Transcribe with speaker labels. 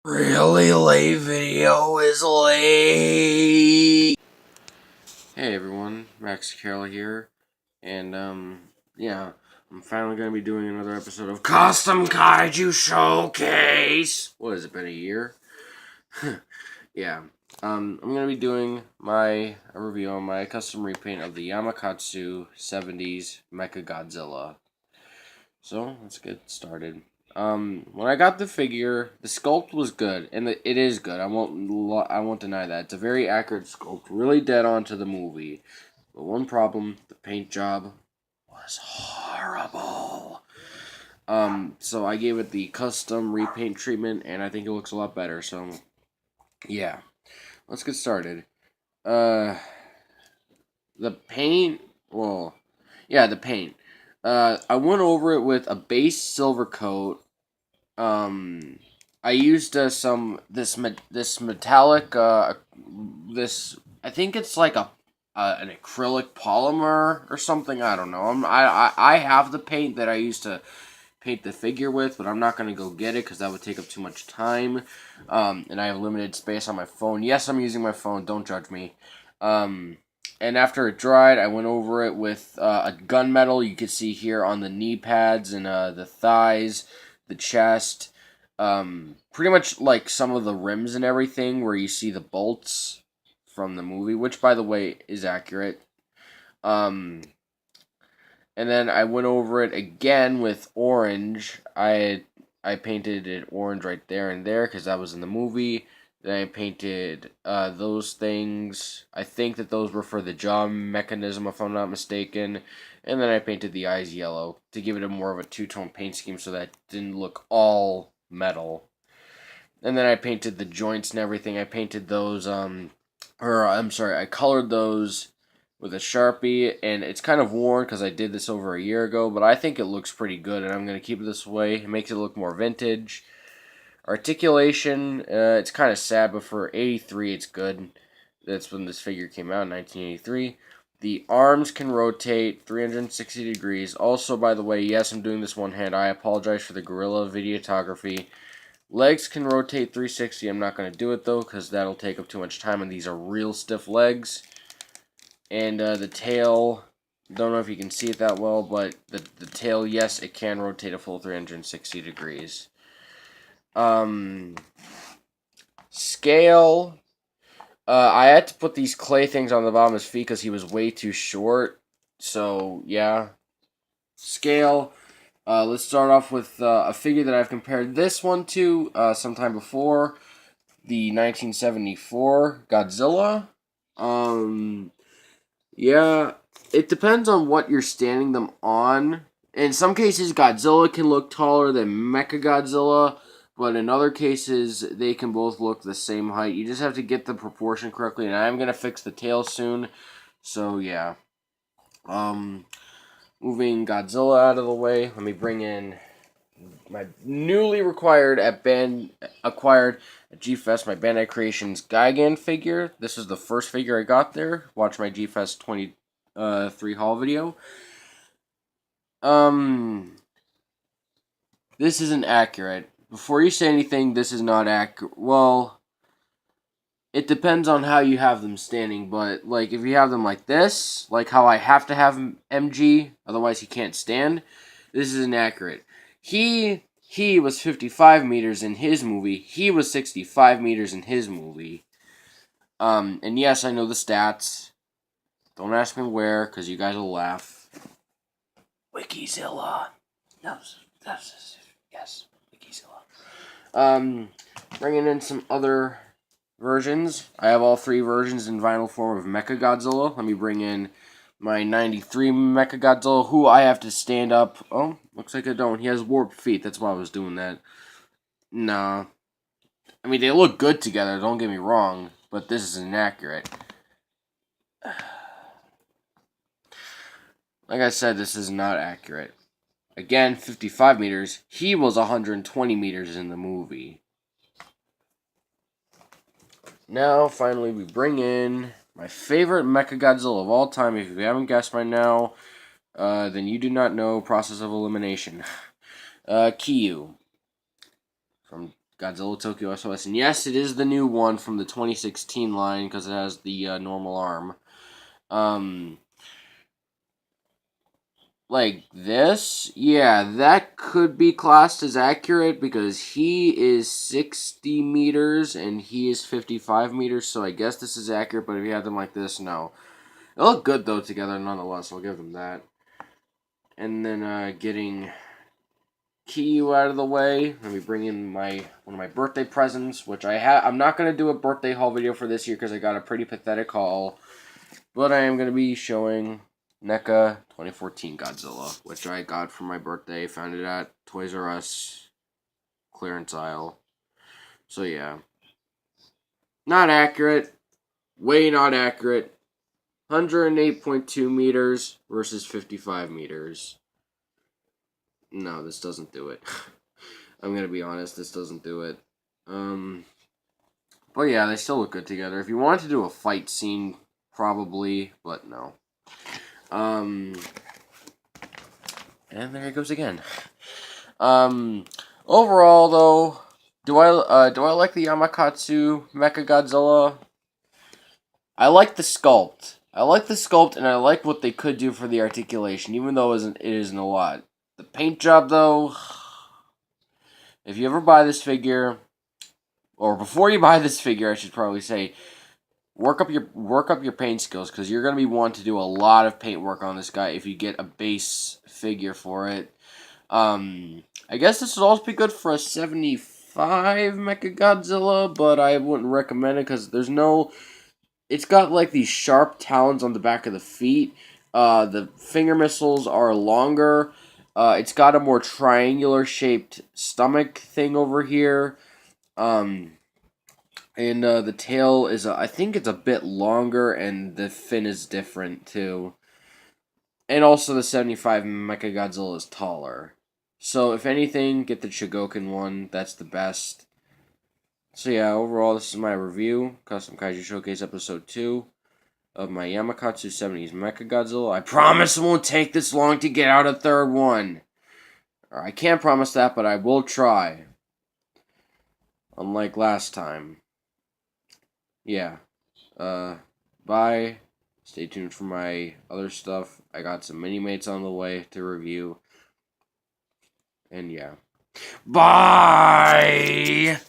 Speaker 1: Really late video is late. Hey everyone, Max Carroll here, and yeah, I'm finally gonna be doing another episode of Custom Kaiju Showcase. What has it been, a year? Yeah, I'm gonna be doing a review on my custom repaint of the Yamakatsu 70s MechaGodzilla. So let's get started. When I got the figure, the sculpt was good, and it is good. I won't deny that. It's a very accurate sculpt, really dead on to the movie. But one problem, the paint job was horrible. So I gave it the custom repaint treatment, and I think it looks a lot better. So, yeah, let's get started. The paint, well, yeah, the paint. I went over it with a base silver coat. I used this metallic this, I think it's like an acrylic polymer or something. I don't know. I have the paint that I used to paint the figure with, but I'm not gonna go get it because that would take up too much time. And I have limited space on my phone. Yes, I'm using my phone. Don't judge me. And after it dried, I went over it with a gunmetal. You can see here on the knee pads and the thighs, the chest, pretty much like some of the rims and everything where you see the bolts from the movie, which by the way is accurate. And then I went over it again with orange. I painted it orange right there and there because that was in the movie. Then I painted those things. I think that those were for the jaw mechanism, if I'm not mistaken. And then I painted the eyes yellow to give it a more of a two-tone paint scheme so that it didn't look all metal. And then I painted the joints and everything. I painted those, I colored those with a Sharpie, and it's kind of worn because I did this over a year ago, but I think it looks pretty good, and I'm going to keep it this way. It makes it look more vintage. Articulation, it's kind of sad, but for 83, it's good. That's when this figure came out, in 1983. The arms can rotate 360 degrees. Also, by the way, yes, I'm doing this one hand. I apologize for the gorilla videography. Legs can rotate 360. I'm not going to do it, though, because that'll take up too much time, and these are real stiff legs. And the tail, don't know if you can see it that well, but the tail, yes, it can rotate a full 360 degrees. Scale, I had to put these clay things on the bottom of his feet because he was way too short. So, yeah. Scale, let's start off with a figure that I've compared this one to sometime before, the 1974 Godzilla. Yeah, it depends on what you're standing them on. In some cases, Godzilla can look taller than MechaGodzilla, but in other cases, they can both look the same height. You just have to get the proportion correctly, and I'm going to fix the tail soon. So, yeah. Moving Godzilla out of the way, let me bring in my newly acquired at G-Fest, my Bandai Creations Gigan figure. This is the first figure I got there. Watch my G-Fest 23 haul video. This isn't accurate. Before you say anything, this is not accurate. Well, it depends on how you have them standing, but, like, if you have them like this, like how I have to have MG, otherwise he can't stand, this is inaccurate. He was 55 meters in his movie. He was 65 meters in his movie. And yes, I know the stats. Don't ask me where, because you guys will laugh. Wikizilla. Yes, Wikizilla. Bringing in some other versions. I have all three versions in vinyl form of MechaGodzilla. Let me bring in my 93 MechaGodzilla, who I have to stand up. Oh, looks like I don't. He has warped feet. That's why I was doing that. Nah. I mean, they look good together, don't get me wrong, but this is inaccurate. Like I said, this is not accurate. Again, 55 meters. He was 120 meters in the movie. Now, finally, we bring in my favorite MechaGodzilla of all time. If you haven't guessed by now, then you do not know process of elimination. Kaiju. From Godzilla Tokyo SOS. And yes, it is the new one from the 2016 line because it has the normal arm. Like this, yeah, that could be classed as accurate because he is 60 meters and he is 55 meters, so I guess this is accurate, but if you have them like this, no. They look good, though, together, nonetheless, I'll give them that. And then, getting Kaiju out of the way, let me bring in one of my birthday presents, which I'm not going to do a birthday haul video for this year because I got a pretty pathetic haul, but I am going to be showing NECA 2014 Godzilla, which I got for my birthday. Found it at Toys R Us clearance aisle. So yeah, not accurate. Way not accurate. 108.2 meters versus 55 meters. No, this doesn't do it. I'm gonna be honest, this doesn't do it. But yeah, they still look good together. If you wanted to do a fight scene, probably, but no. And there it goes again. Overall though, do I like the Yamakatsu MechaGodzilla? I like the sculpt. And I like what they could do for the articulation, even though it isn't a lot. The paint job though, if you ever buy this figure, or before you buy this figure, I should probably say, work up your paint skills, because you're gonna be wanting to do a lot of paint work on this guy if you get a base figure for it. I guess this would also be good for a 75 MechaGodzilla, but I wouldn't recommend it because there's no. It's got like these sharp talons on the back of the feet. The finger missiles are longer. It's got a more triangular shaped stomach thing over here. And the tail is, I think it's a bit longer, and the fin is different too. And also the 75 MechaGodzilla is taller. So if anything, get the Chogokin one. That's the best. So yeah, overall, this is my review. Custom Kaiju Showcase Episode 2 of my Yamakatsu 70s MechaGodzilla. I promise it won't take this long to get out a third one. Or I can't promise that, but I will try. Unlike last time. Yeah. Bye. Stay tuned for my other stuff. I got some mini-mates on the way to review. And yeah. Bye!